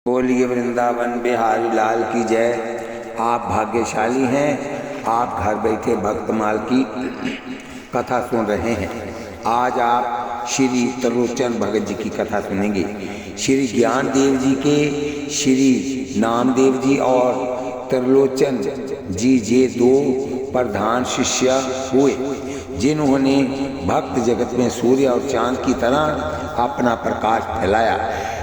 बोलिए वृंदावन बिहारी लाल की जय। आप भाग्यशाली हैं, आप घर बैठे भक्तमाल की कथा सुन रहे हैं। आज आप श्री त्रिलोचन भगत जी की कथा सुनेंगे। श्री ज्ञान देव जी के श्री नामदेव जी और त्रिलोचन जी ये दो प्रधान शिष्य हुए जिन्होंने भक्त जगत में सूर्य और चांद की तरह अपना प्रकाश फैलाया।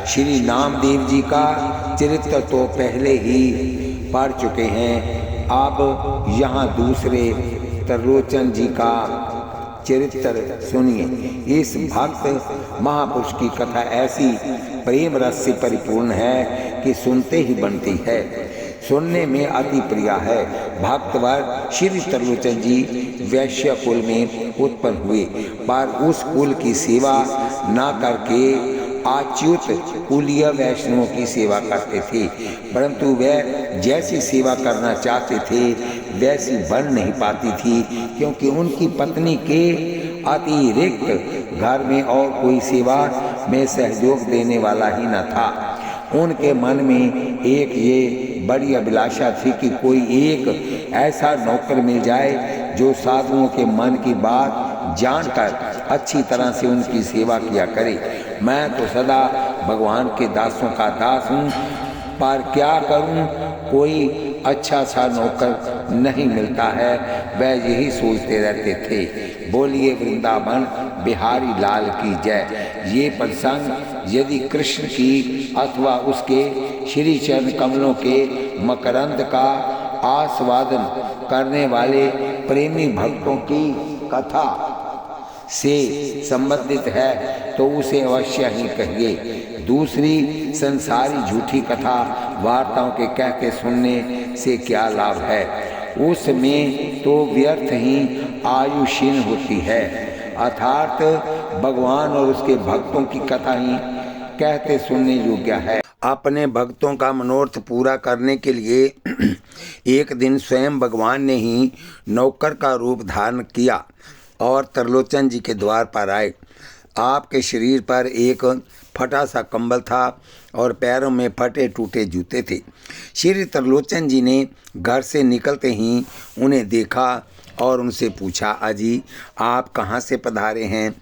श्री नामदेव जी का चरित्र तो पहले ही पढ़ चुके हैं, अब यहाँ दूसरे त्रिलोचन जी का चरित्र सुनिए। इस भक्त महापुरुष की कथा ऐसी प्रेम रस से परिपूर्ण है कि सुनते ही बनती है, सुनने में अति प्रिय है। भक्तवर श्री त्रिलोचन जी वैश्य कुल में उत्पन्न हुए, पर उस कुल की सेवा न करके अच्युत कुलीय वैष्णवों की सेवा करते थे, परंतु वह जैसी सेवा करना चाहते थे वैसी बन नहीं पाती थी, क्योंकि उनकी पत्नी के अतिरिक्त घर में और कोई सेवा में सहयोग देने वाला ही न था। उनके मन में एक ये बड़ी अभिलाषा थी कि कोई एक ऐसा नौकर मिल जाए जो साधुओं के मन की बात जानकर अच्छी तरह से उनकी सेवा किया करे। मैं तो सदा भगवान के दासों का दास हूँ, पर क्या करूँ, कोई अच्छा सा नौकर नहीं मिलता है। वह यही सोचते रहते थे। बोलिए वृंदावन बिहारी लाल की जय। ये प्रसंग यदि कृष्ण की अथवा उसके श्री चरण कमलों के मकरंद का आस्वादन करने वाले प्रेमी भक्तों की कथा से संबंधित है तो उसे अवश्य ही कहिए। दूसरी संसारी झूठी कथा वार्ताओं के कह के सुनने से क्या लाभ है, उसमें तो व्यर्थ ही आयु क्षीण होती है। अर्थात भगवान और उसके भक्तों की कथा ही कहते सुनने योग्य है। अपने भक्तों का मनोरथ पूरा करने के लिए एक दिन स्वयं भगवान ने ही नौकर का रूप धारण किया और त्रिलोचन जी के द्वार पर आए। आपके शरीर पर एक फटा सा कंबल था और पैरों में फटे टूटे जूते थे। श्री त्रिलोचन जी ने घर से निकलते ही उन्हें देखा और उनसे पूछा, अजी आप कहाँ से पधारे हैं?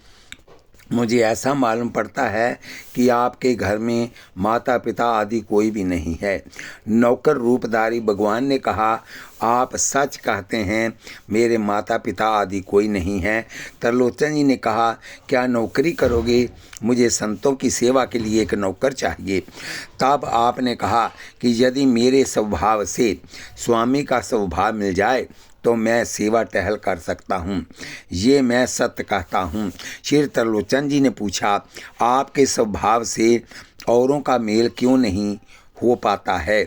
मुझे ऐसा मालूम पड़ता है कि आपके घर में माता पिता आदि कोई भी नहीं है। नौकर रूपधारी भगवान ने कहा, आप सच कहते हैं, मेरे माता पिता आदि कोई नहीं है। त्रिलोचन जी ने कहा, क्या नौकरी करोगे? मुझे संतों की सेवा के लिए एक नौकर चाहिए। तब आपने कहा कि यदि मेरे स्वभाव से स्वामी का स्वभाव मिल जाए तो मैं सेवा टहल कर सकता हूँ, ये मैं सत्य कहता हूँ। श्री त्रिलोचन जी ने पूछा, आपके स्वभाव से औरों का मेल क्यों नहीं हो पाता है,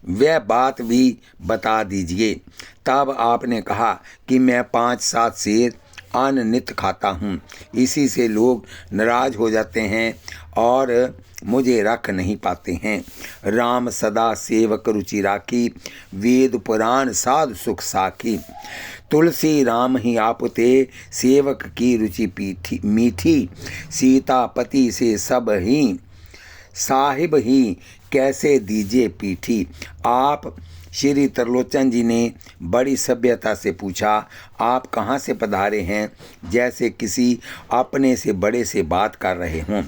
वह बात भी बता दीजिए। तब आपने कहा कि मैं 5-7 सेर अन्न नित्य खाता हूँ, इसी से लोग नाराज हो जाते हैं और मुझे रख नहीं पाते हैं। राम सदा सेवक रुचि राखी, वेद पुराण साधु सुख साखी। तुलसी राम ही आपते, सेवक की रुचि मीठी। सीता पति से सब ही, साहिब ही कैसे दीजिए पीठी। आप श्री त्रिलोचन जी ने बड़ी सभ्यता से पूछा, आप कहाँ से पधारे हैं? जैसे किसी अपने से बड़े से बात कर रहे हों।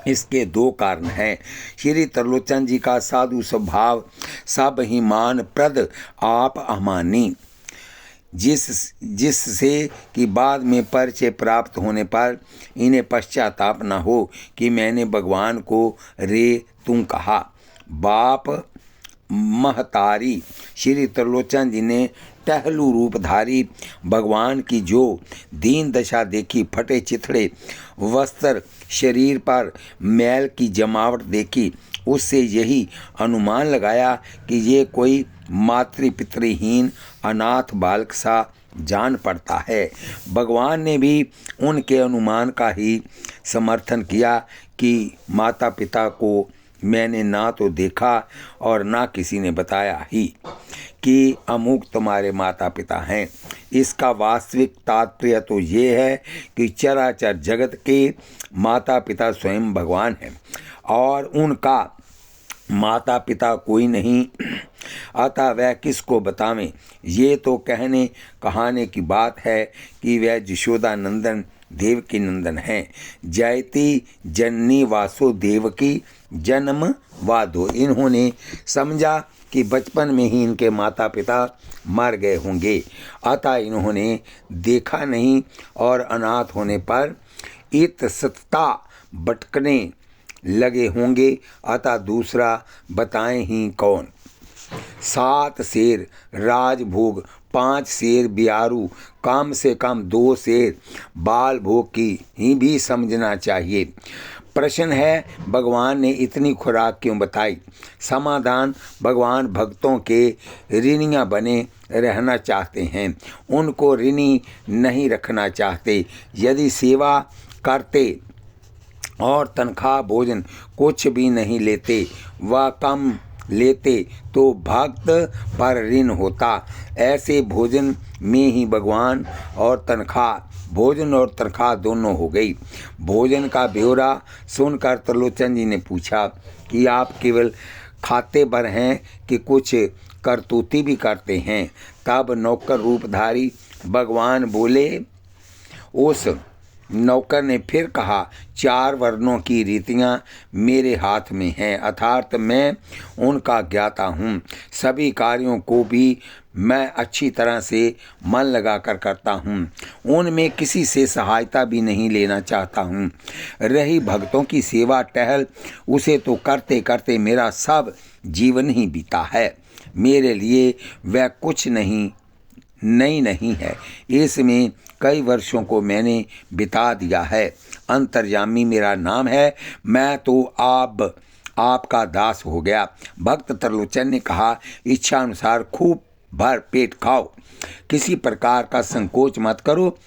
इसके 2 कारण हैं। श्री त्रिलोचन जी का साधु स्वभाव, सब ही मान प्रद आप अमानी, जिससे कि बाद में परिचय प्राप्त होने पर इन्हें पश्चाताप न हो कि मैंने भगवान को रे तुम कहा। बाप महतारी श्री त्रिलोचन जी ने टहलू रूपधारी भगवान की जो दीन दशा देखी, फटे चिथड़े वस्त्र, शरीर पर मैल की जमावट देखी, उससे यही अनुमान लगाया कि ये कोई मातृपितृहीन अनाथ बालक सा जान पड़ता है। भगवान ने भी उनके अनुमान का ही समर्थन किया कि माता पिता को मैंने ना तो देखा और ना किसी ने बताया ही कि अमुक तुम्हारे माता पिता हैं। इसका वास्तविक तात्पर्य तो ये है कि चराचर जगत के माता पिता स्वयं भगवान हैं और उनका माता पिता कोई नहीं, अतः वह किसको बतावें। ये तो कहने कहाने की बात है कि वह यशोदा नंदन देवकी नंदन हैं। जयति जननी वासो देवकी जन्म वादो। इन्होंने समझा कि बचपन में ही इनके माता पिता मर गए होंगे, अतः इन्होंने देखा नहीं और अनाथ होने पर इतस्तता भटकने लगे होंगे, अतः दूसरा बताएं ही कौन। 7 शेर राजभोग, 5 शेर बियारू, कम से कम 2 शेर बाल भोग की ही भी समझना चाहिए। प्रश्न है भगवान ने इतनी खुराक क्यों बताई। समाधान, भगवान भक्तों के ऋणियाँ बने रहना चाहते हैं, उनको ऋणी नहीं रखना चाहते। यदि सेवा करते और तनख्वाह भोजन कुछ भी नहीं लेते व कम लेते तो भक्त पर ऋण होता। ऐसे भोजन में ही भगवान और तनख्वाह, भोजन और तनख्वाह दोनों हो गई। भोजन का ब्यौरा सुनकर त्रिलोचन जी ने पूछा कि आप केवल खाते भर हैं कि कुछ करतूती भी करते हैं। तब नौकर रूपधारी भगवान बोले। उस नौकर ने फिर कहा, 4 वर्णों की रीतियाँ मेरे हाथ में हैं, अर्थात मैं उनका ज्ञाता हूँ। सभी कार्यों को भी मैं अच्छी तरह से मन लगाकर करता हूँ, उनमें किसी से सहायता भी नहीं लेना चाहता हूँ। रही भक्तों की सेवा टहल, उसे तो करते करते मेरा सब जीवन ही बीता है। मेरे लिए वह कुछ नहीं है। इसमें कई वर्षों को मैंने बिता दिया है। अंतर्यामी मेरा नाम है, मैं तो आपका दास हो गया। भक्त त्रिलोचन ने कहा, इच्छा अनुसार खूब भर पेट खाओ, किसी प्रकार का संकोच मत करो।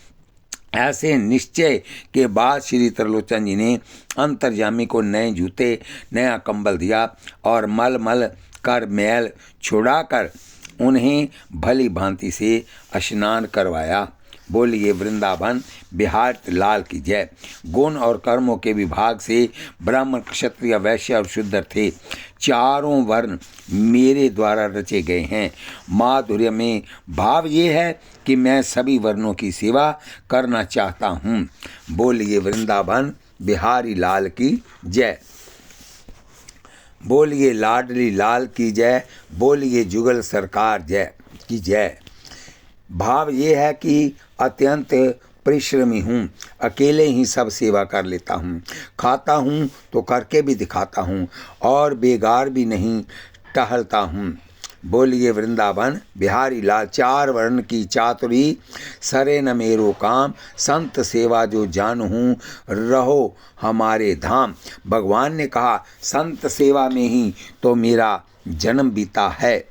ऐसे निश्चय के बाद श्री त्रिलोचन जी ने अंतर्यामी को नए जूते, नया कंबल दिया और मल कर मैल छुड़ाकर उन्हें भली भांति से स्नान करवाया। बोलिए वृंदावन बिहार लाल की जय। गुण और कर्मों के विभाग से ब्राह्मण, क्षत्रिय, वैश्य और शूद्र थे। 4 वर्ण मेरे द्वारा रचे गए हैं। माधुर्य में भाव ये है कि मैं सभी वर्णों की सेवा करना चाहता हूँ। बोलिए वृंदावन बिहारी लाल की जय। बोलिए लाडली लाल की जय। बोलिए जुगल सरकार जय की जय। भाव ये है कि अत्यंत परिश्रमी हूँ, अकेले ही सब सेवा कर लेता हूँ, खाता हूँ तो करके भी दिखाता हूँ और बेगार भी नहीं टहलता हूँ। बोलिए वृंदावन बिहारी लाल। 4 वर्ण की चातुरी सरे न मेरो काम, संत सेवा जो जानूँ रहो हमारे धाम। भगवान ने कहा, संत सेवा में ही तो मेरा जन्म बीता है।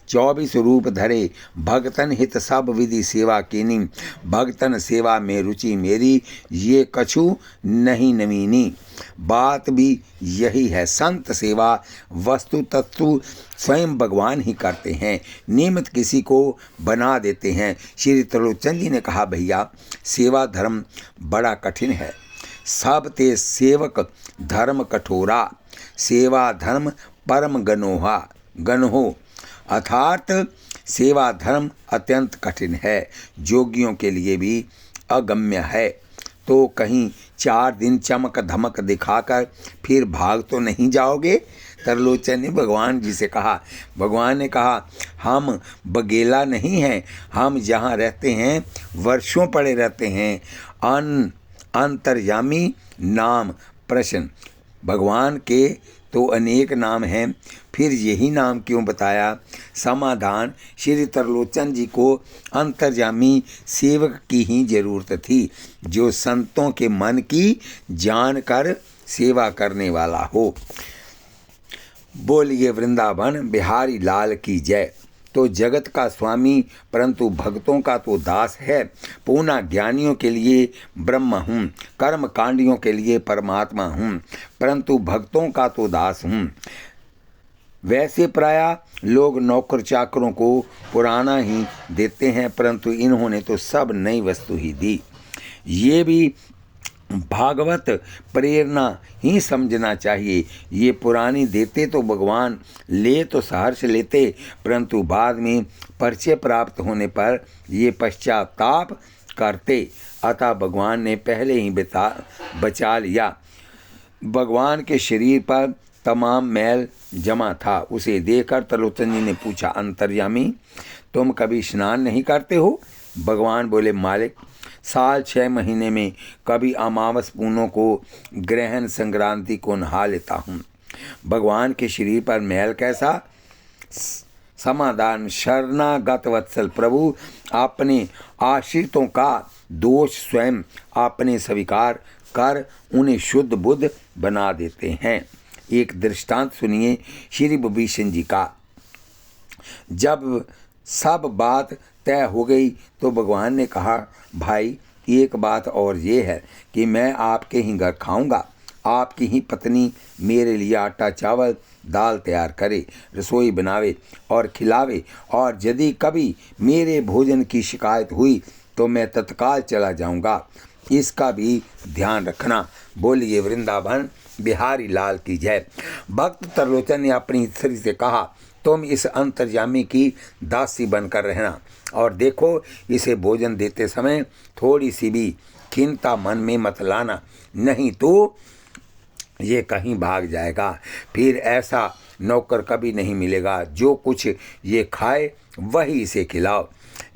24 रूप धरे भगतन हित सब विधि सेवा कीनी, भगतन सेवा में रुचि मेरी ये कछु नहीं नवीनी। बात भी यही है, संत सेवा वस्तु तत्व स्वयं भगवान ही करते हैं, निमित्त किसी को बना देते हैं। श्री त्रिलोचन जी ने कहा, भैया सेवा धर्म बड़ा कठिन है, सब ते सेवक धर्म कठोरा, सेवा धर्म परम गणहो, अर्थात सेवा धर्म अत्यंत कठिन है, जोगियों के लिए भी अगम्य है। तो कहीं 4 दिन चमक धमक दिखाकर फिर भाग तो नहीं जाओगे? त्रिलोचन ने भगवान जी से कहा। भगवान ने कहा, हम बगेला नहीं हैं, हम जहाँ रहते हैं वर्षों पड़े रहते हैं। अंतर्यामी नाम प्रश्न। भगवान के तो अनेक नाम हैं, फिर यही नाम क्यों बताया? समाधान, श्री त्रिलोचन जी को अंतर्यामी सेवक की ही जरूरत थी, जो संतों के मन की जानकर सेवा करने वाला हो। बोलिए वृंदावन बिहारी लाल की जय। तो जगत का स्वामी परंतु भक्तों का तो दास है। पूर्ण ज्ञानियों के लिए ब्रह्म हूँ, कर्म कांडियों के लिए परमात्मा हूँ, परंतु भक्तों का तो दास हूँ। वैसे प्रायः लोग नौकर चाकरों को पुराना ही देते हैं, परंतु इन्होंने तो सब नई वस्तु ही दी। ये भी भागवत प्रेरणा ही समझना चाहिए। ये पुरानी देते तो भगवान ले तो सहर्ष लेते, परंतु बाद में परिचय प्राप्त होने पर ये पश्चाताप करते। अतः भगवान ने पहले ही बचा लिया। भगवान के शरीर पर तमाम मैल जमा था। उसे देखकर त्रिलोचन जी ने पूछा, अंतर्यामी तुम कभी स्नान नहीं करते हो? भगवान बोले, मालिक साल 6 महीने में कभी अमावस पूर्णों को ग्रहण संक्रांति को नहा लेता हूँ। भगवान के शरीर पर मैल कैसा? समाधान, शरणागत वत्सल प्रभु अपने आश्रितों का दोष स्वयं आपने स्वीकार कर उन्हें शुद्ध बुद्ध बना देते हैं। एक दृष्टांत सुनिए श्री विभीषण जी का। जब सब बात तय हो गई तो भगवान ने कहा, भाई एक बात और ये है कि मैं आपके ही घर खाऊंगा। आपकी ही पत्नी मेरे लिए आटा चावल दाल तैयार करे, रसोई बनावे और खिलावे, और यदि कभी मेरे भोजन की शिकायत हुई तो मैं तत्काल चला जाऊंगा। इसका भी ध्यान रखना। बोलिए वृंदावन बिहारी लाल की जय। भक्त त्रिलोचन ने अपनी स्त्री से कहा, तुम इस अंतर्यामी की दासी बनकर रहना, और देखो इसे भोजन देते समय थोड़ी सी भी खिन्नता मन में मत लाना, नहीं तो ये कहीं भाग जाएगा। फिर ऐसा नौकर कभी नहीं मिलेगा। जो कुछ ये खाए वही इसे खिलाओ।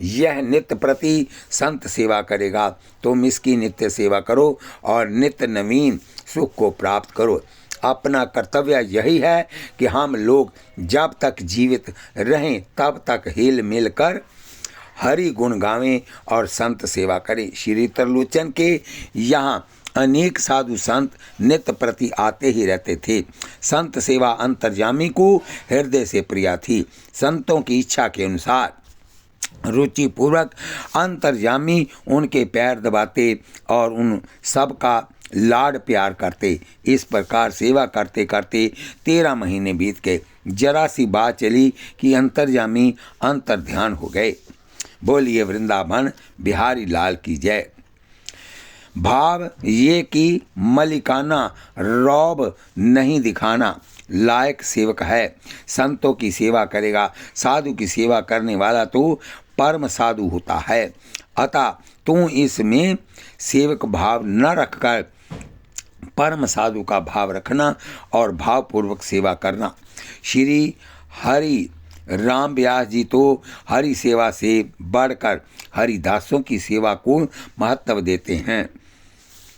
यह नित्य प्रति संत सेवा करेगा, तुम इसकी नित्य सेवा करो और नित्य नवीन सुख को प्राप्त करो। अपना कर्तव्य यही है कि हम लोग जब तक जीवित रहें तब तक हिल मिल कर हरि गुण गावें और संत सेवा करें। श्री त्रिलोचन के यहाँ अनेक साधु संत नित्य प्रति आते ही रहते थे। संत सेवा अंतर्यामी को हृदय से प्रिया थी। संतों की इच्छा के अनुसार रुचि पूर्वक अंतर्यामी उनके पैर दबाते और उन सब का लाड प्यार करते। इस प्रकार सेवा करते करते 13 महीने बीत गए। जरा सी बात चली कि अंतर्यामी अंतर्ध्यान हो गए। बोलिए वृंदावन बिहारी लाल की जय। भाव ये कि मलिकाना रौब नहीं दिखाना लायक सेवक है। संतों की सेवा करेगा। साधु की सेवा करने वाला तो परम साधु होता है। अतः तू इसमें सेवक भाव न रखकर परम साधु का भाव रखना और भावपूर्वक सेवा करना। श्री हरि राम व्यास जी तो हरि सेवा से बढ़कर हरिदासों की सेवा को महत्व देते हैं।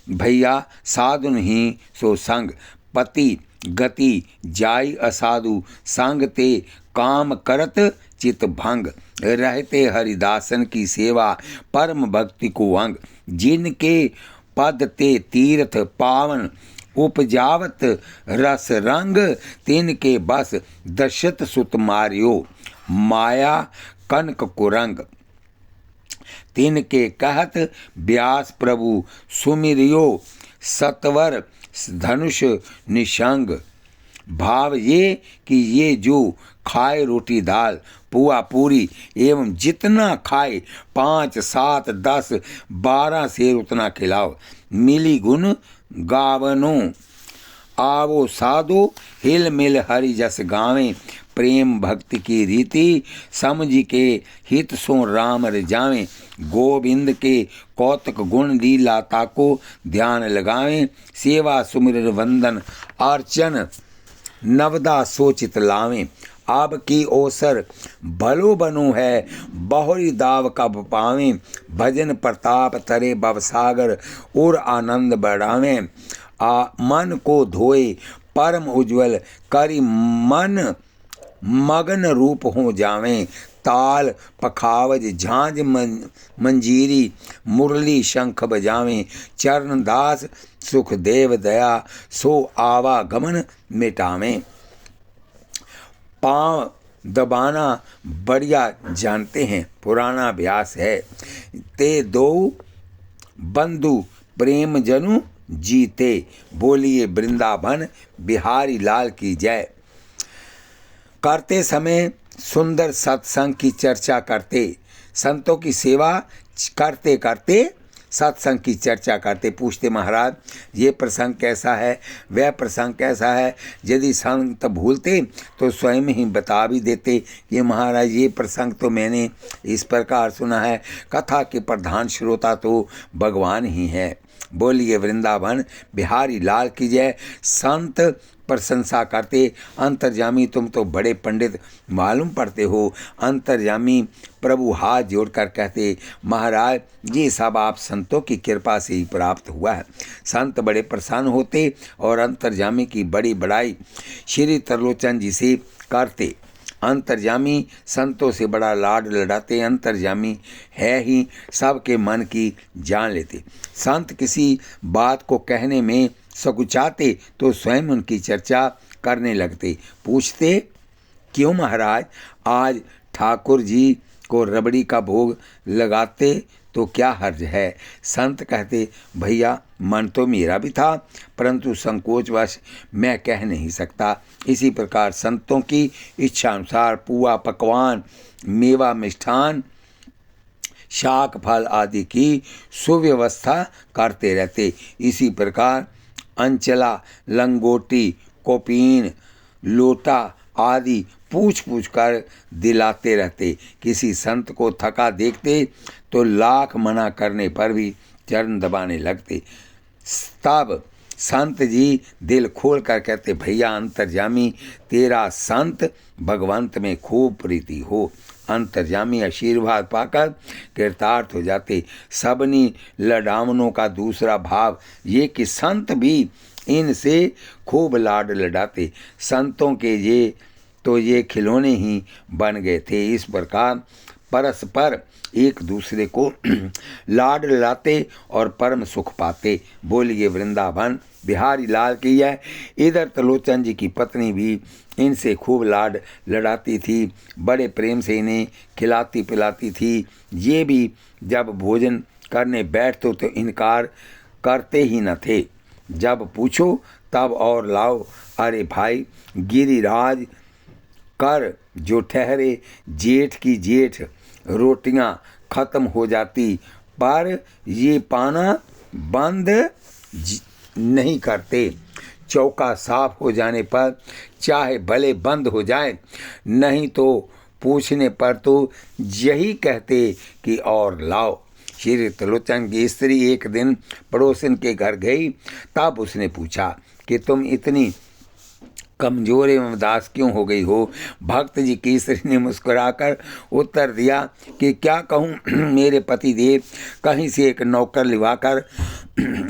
भैया साधु नहीं सो संग, पति गति जाई असाधु, संग ते काम करत चित भंग, रहते हरिदासन की सेवा परम भक्ति को अंग, जिनके पद ते तीर्थ पावन, उपजावत रस रंग, तिनके बस दशत सुत मारियो, माया कनक कुरंग, तिनके कहत व्यास प्रभु सुमिरियो, सतवर धनुष निशंग। भाव ये कि ये जो खाए रोटी दाल पुआ पूरी एवं जितना खाए 5 7 10 12 शेर उतना खिलाओ। मिली गुण गावनो आवो साधो, हिल मिल हरि जस गावें, प्रेम भक्ति की रीति समझ के हित सो राम रजावें, गोविंद के कौतक गुण लीला ताको ध्यान लगावें, सेवा सुमिर वंदन अर्चन नवदा सोचित लावें। अब की ओसर भलो बनो है, बहुरी दाव कब पावें, भजन प्रताप तरे भवसागर और आनंद बढ़ावें, मन को धोए परम उज्ज्वल करी मन मगन रूप हो जावें, ताल पखावज झांझ मंजीरी मुरली शंख बजावें, चरण दास सुखदेव दया सो आवागमन मिटावें। पाँव दबाना बढ़िया जानते हैं, पुराना अभ्यास है। ते दो बंधु प्रेम जनु जीते। बोलिए वृंदावन बिहारी लाल की जय। करते समय सुंदर सत्संग की चर्चा करते, संतों की सेवा करते करते सत्संग की चर्चा करते, पूछते महाराज ये प्रसंग कैसा है, वह प्रसंग कैसा है। यदि संत भूलते तो स्वयं ही बता भी देते कि महाराज ये प्रसंग तो मैंने इस प्रकार सुना है। कथा के प्रधान श्रोता तो भगवान ही हैं। बोलिए वृंदावन बिहारी लाल की जय। संत प्रशंसा करते, अंतर्यामी तुम तो बड़े पंडित मालूम पड़ते हो। अंतर्यामी प्रभु हाथ जोड़कर कहते, महाराज ये सब आप संतों की कृपा से ही प्राप्त हुआ है। संत बड़े प्रसन्न होते और अंतर्यामी की बड़ी बड़ाई श्री त्रिलोचन जी से करते। अंतर्यामी संतों से बड़ा लाड लड़ाते। अंतर्यामी है ही सबके मन की जान लेते। संत किसी बात को कहने में सकुचाते तो स्वयं उनकी चर्चा करने लगते। पूछते, क्यों महाराज आज ठाकुर जी को रबड़ी का भोग लगाते तो क्या हर्ज है। संत कहते, भैया मन तो मेरा भी था परंतु संकोचवश मैं कह नहीं सकता। इसी प्रकार संतों की इच्छा अनुसार पुआ पकवान, मेवा, मिष्ठान, शाक फल आदि की सुव्यवस्था करते रहते। इसी प्रकार अंचला, लंगोटी, कोपीन, लोटा आदि पूछ पूछ कर दिलाते रहते। किसी संत को थका देखते तो लाख मना करने पर भी चरण दबाने लगते। तब संत जी दिल खोल कर कहते, भैया अंतर्यामी तेरा संत भगवंत में खूब प्रीति हो। अंतर्यामी आशीर्वाद पाकर कृतार्थ हो जाते। सबनी लडावनों का दूसरा भाव ये कि संत भी इनसे खूब लाड लडाते। संतों के ये खिलौने ही बन गए थे। इस प्रकार परस्पर एक दूसरे को लाड लड़ाते और परम सुख पाते। बोलिए वृंदावन बिहारी लाल की जय। इधर त्रिलोचन जी की पत्नी भी इनसे खूब लाड लड़ाती थी, बड़े प्रेम से इन्हें खिलाती पिलाती थी। ये भी जब भोजन करने बैठते तो इनकार करते ही न थे। जब पूछो तब और लाओ। अरे भाई गिरिराज कर जो ठहरे, जेठ की जेठ रोटियां खत्म हो जाती पर ये पाना बंद नहीं करते। चौका साफ हो जाने पर चाहे भले बंद हो जाए, नहीं तो पूछने पर तो यही कहते कि और लाओ। श्री त्रिलोचन की स्त्री एक दिन पड़ोसन के घर गई। तब उसने पूछा कि तुम इतनी कमजोर एवं उदास क्यों हो गई हो। भक्त जी की स्त्री ने मुस्कुराकर उत्तर दिया कि क्या कहूँ, मेरे पति देव कहीं से एक नौकर लिवाकर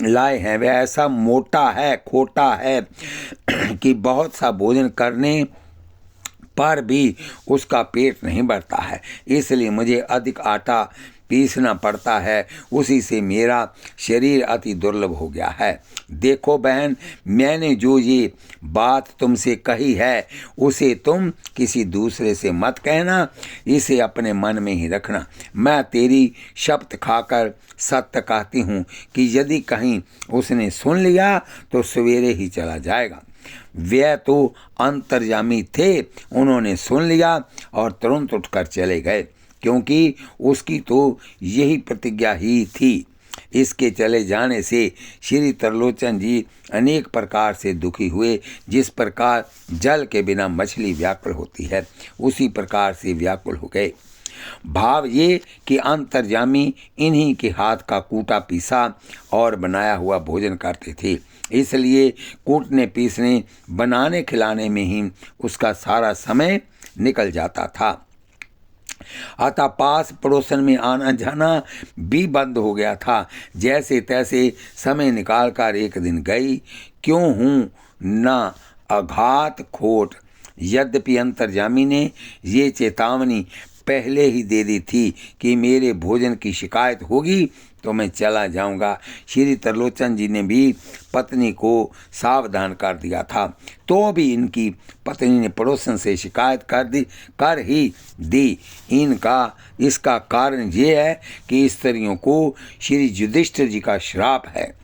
लाए हैं। वह ऐसा मोटा है, खोटा है कि बहुत सा भोजन करने पर भी उसका पेट नहीं भरता है। इसलिए मुझे अधिक आटा पीसना पड़ता है। उसी से मेरा शरीर अति दुर्लभ हो गया है। देखो बहन, मैंने जो ये बात तुमसे कही है उसे तुम किसी दूसरे से मत कहना, इसे अपने मन में ही रखना। मैं तेरी शपथ खाकर सत्य कहती हूँ कि यदि कहीं उसने सुन लिया तो सवेरे ही चला जाएगा। वे तो अंतर्यामी थे, उन्होंने सुन लिया और तुरंत उठकर चले गए, क्योंकि उसकी तो यही प्रतिज्ञा ही थी। इसके चले जाने से श्री त्रिलोचन जी अनेक प्रकार से दुखी हुए। जिस प्रकार जल के बिना मछली व्याकुल होती है, उसी प्रकार से व्याकुल हो गए। भाव ये कि अंतर्यामी इन्हीं के हाथ का कूटा पीसा और बनाया हुआ भोजन करते थे, इसलिए कूटने पीसने बनाने खिलाने में ही उसका सारा समय निकल जाता था। अतः पास पड़ोसन में आना जाना भी बंद हो गया था। जैसे तैसे समय निकालकर एक दिन गई। क्यों हूँ न अघात खोट। यद्यपि अंतर्यामी ने ये चेतावनी पहले ही दे दी थी कि मेरे भोजन की शिकायत होगी तो मैं चला जाऊंगा। श्री त्रिलोचन जी ने भी पत्नी को सावधान कर दिया था, तो भी इनकी पत्नी ने पड़ोसन से शिकायत कर ही दी। इसका कारण ये है कि स्त्रियों को श्री युधिष्ठिर जी का श्राप है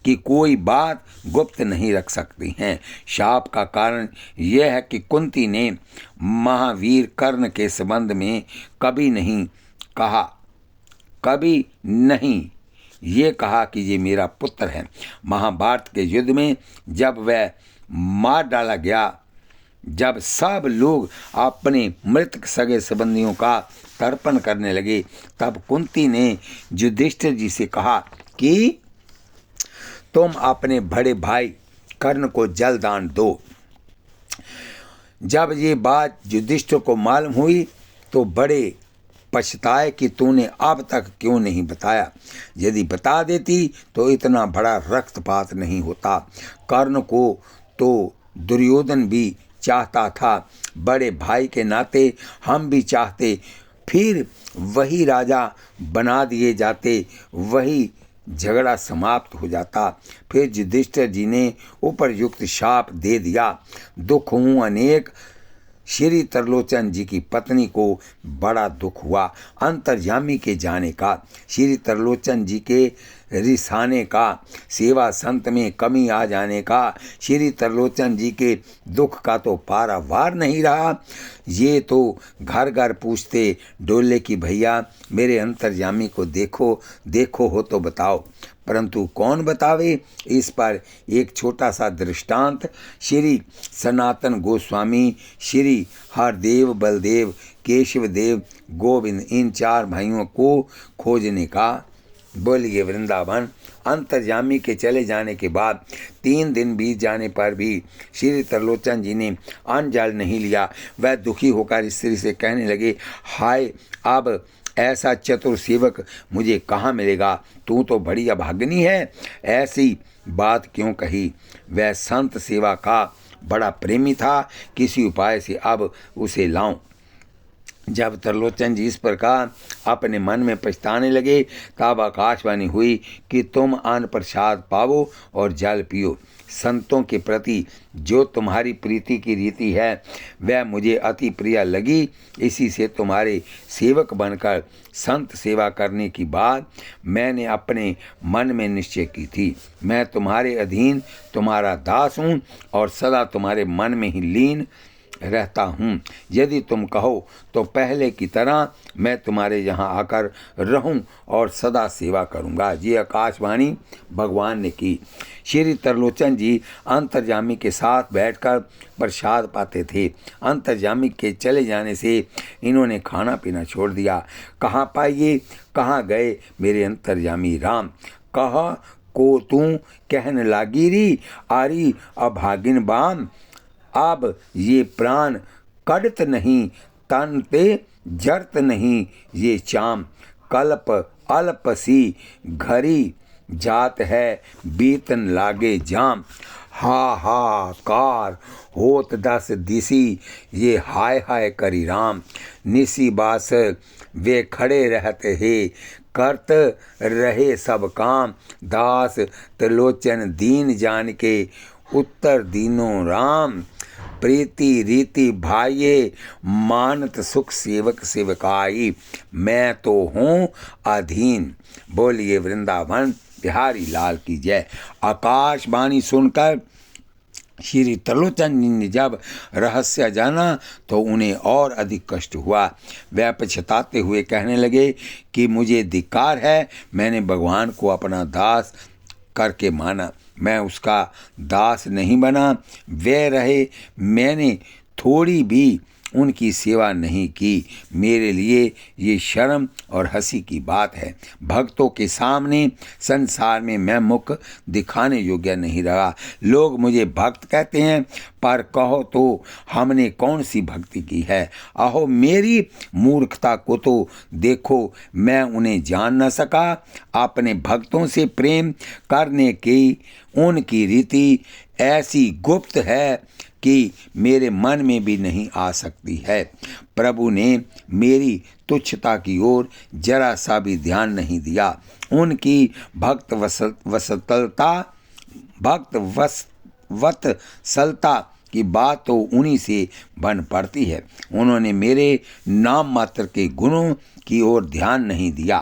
कि कोई बात गुप्त नहीं रख सकती हैं। शाप का कारण यह है कि कुंती ने महावीर कर्ण के संबंध में कभी नहीं कहा, कभी नहीं ये कहा कि ये मेरा पुत्र है। महाभारत के युद्ध में जब वह मार डाला गया, जब सब लोग अपने मृतक सगे संबंधियों का तर्पण करने लगे, तब कुंती ने युधिष्ठिर जी से कहा कि तुम अपने बड़े भाई कर्ण को जल दान दो। जब ये बात युधिष्ठिर को मालूम हुई तो बड़े पछताए कि तूने अब तक क्यों नहीं बताया। यदि बता देती तो इतना बड़ा रक्तपात नहीं होता। कर्ण को तो दुर्योधन भी चाहता था, बड़े भाई के नाते हम भी चाहते, फिर वही राजा बना दिए जाते, वही झगड़ा समाप्त हो जाता। फिर युधिष्ठिर जी ने उपरयुक्त शाप दे दिया। दुख हूँ अनेक। श्री त्रिलोचन जी की पत्नी को बड़ा दुख हुआ अंतर्यामी के जाने का, श्री त्रिलोचन जी के रिसाने का, सेवा संत में कमी आ जाने का। श्री त्रिलोचन जी के दुख का तो पारावार नहीं रहा। ये तो घर घर पूछते डोले की भैया मेरे अंतर्यामी को देखो देखो हो तो बताओ, परंतु कौन बतावे। इस पर एक छोटा सा दृष्टांत श्री सनातन गोस्वामी, श्री हरदेव, बलदेव, केशवदेव, गोविंद, इन 4 भाइयों को खोजने का। बोलिए वृंदावन। अंतर्यामी के चले जाने के बाद 3 दिन बीत जाने पर भी श्री त्रिलोचन जी ने अन्न जल नहीं लिया। वह दुखी होकर स्त्री से कहने लगे, हाय अब ऐसा चतुर सेवक मुझे कहाँ मिलेगा, तू तो बड़ी अभागिनी है। ऐसी बात क्यों कही। वह संत सेवा का बड़ा प्रेमी था, किसी उपाय से अब उसे लाऊं। जब त्रिलोचन जी इस प्रकार अपने मन में पछताने लगे तब आकाशवाणी हुई कि तुम अन्न प्रसाद पाओ और जल पियो। संतों के प्रति जो तुम्हारी प्रीति की रीति है वह मुझे अति प्रिय लगी, इसी से तुम्हारे सेवक बनकर संत सेवा करने की बात मैंने अपने मन में निश्चय की थी। मैं तुम्हारे अधीन तुम्हारा दास हूँ और सदा तुम्हारे मन में ही लीन रहता हूँ। यदि तुम कहो तो पहले की तरह मैं तुम्हारे यहाँ आकर रहूं और सदा सेवा करूँगा। ये आकाशवाणी भगवान ने की। श्री त्रिलोचन जी अंतर्यामी के साथ बैठकर प्रसाद पाते थे। अंतर्यामी के चले जाने से इन्होंने खाना पीना छोड़ दिया। कहाँ पाइए, कहाँ गए मेरे अंतर्यामी राम। कहा को तू कहन लागी री आरी अभागिन बाम। अब ये प्राण कड़त नहीं, तन ते जरत नहीं ये चाम। कल्प अल्प सी घरी जात है बीतन लागे जाम। हाहाकार होत 10 दिसी ये हाय हाय करी राम। निसी बास वे खड़े रहते हे करत रहे सब काम। दास त्रिलोचन दीन जान के उत्तर दीनो राम। प्रीति रीति भाइये मानत सुख सेवक सेवकाई। मैं तो हूँ अधीन। बोलिए वृंदावन बिहारी लाल की जय। आकाशवाणी सुनकर श्री त्रिलोचन जी ने जब रहस्य जाना तो उन्हें और अधिक कष्ट हुआ। वह पछताते हुए कहने लगे कि मुझे धिक्कार है, मैंने भगवान को अपना दास करके माना, मैं उसका दास नहीं बना। वे रहे मैंने थोड़ी भी उनकी सेवा नहीं की। मेरे लिए ये शर्म और हंसी की बात है। भक्तों के सामने संसार में मैं मुख दिखाने योग्य नहीं रहा। लोग मुझे भक्त कहते हैं, पर कहो तो हमने कौन सी भक्ति की है। अहो मेरी मूर्खता को तो देखो, मैं उन्हें जान न सका। अपने भक्तों से प्रेम करने की उनकी रीति ऐसी गुप्त है कि मेरे मन में भी नहीं आ सकती है। प्रभु ने मेरी तुच्छता की ओर जरा सा भी ध्यान नहीं दिया। उनकी भक्त वत्सलता की बात तो उन्हीं से बन पड़ती है। उन्होंने मेरे नाम मात्र के गुणों की ओर ध्यान नहीं दिया,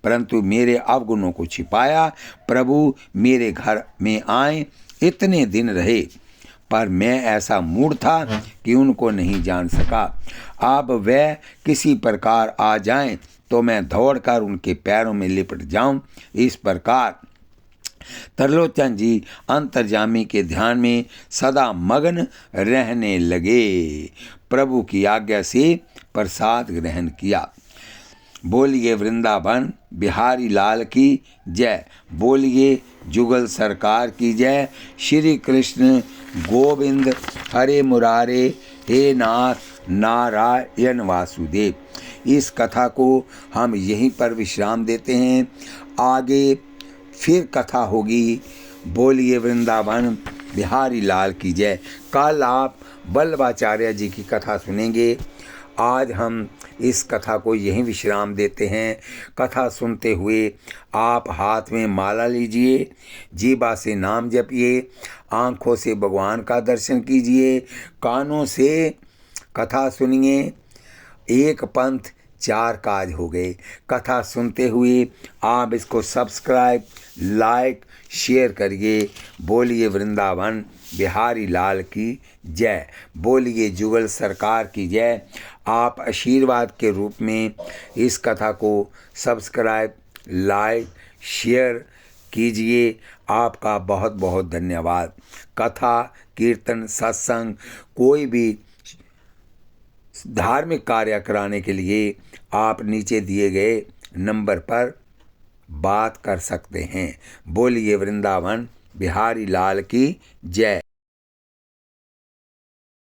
परंतु मेरे अवगुणों को छिपाया। प्रभु मेरे घर में आए, इतने दिन रहे, पर मैं ऐसा मूढ़ था कि उनको नहीं जान सका। अब वह किसी प्रकार आ जाएं तो मैं दौड़कर उनके पैरों में लिपट जाऊं। इस प्रकार त्रिलोचन जी अंतर्यामी के ध्यान में सदा मग्न रहने लगे। प्रभु की आज्ञा से प्रसाद ग्रहण किया। बोलिए वृंदावन बिहारी लाल की जय। बोलिए जुगल सरकार की जय। श्री कृष्ण गोविंद हरे मुरारे हे नाथ नारायण वासुदेव। इस कथा को हम यहीं पर विश्राम देते हैं। आगे फिर कथा होगी। बोलिए वृंदावन बिहारी लाल की जय। कल आप वल्लभाचार्य जी की कथा सुनेंगे। आज हम इस कथा को यहीं विश्राम देते हैं। कथा सुनते हुए आप हाथ में माला लीजिए, जीभा से नाम जपिए, आँखों से भगवान का दर्शन कीजिए, कानों से कथा सुनिए। एक पंथ चार काज हो गए। कथा सुनते हुए आप इसको सब्सक्राइब लाइक शेयर करिए। बोलिए वृंदावन बिहारी लाल की जय। बोलिए जुगल सरकार की जय। आप आशीर्वाद के रूप में इस कथा को सब्सक्राइब लाइक शेयर कीजिए। आपका बहुत बहुत धन्यवाद। कथा कीर्तन सत्संग कोई भी धार्मिक कार्य कराने के लिए आप नीचे दिए गए नंबर पर बात कर सकते हैं। बोलिए वृंदावन बिहारी लाल की जय।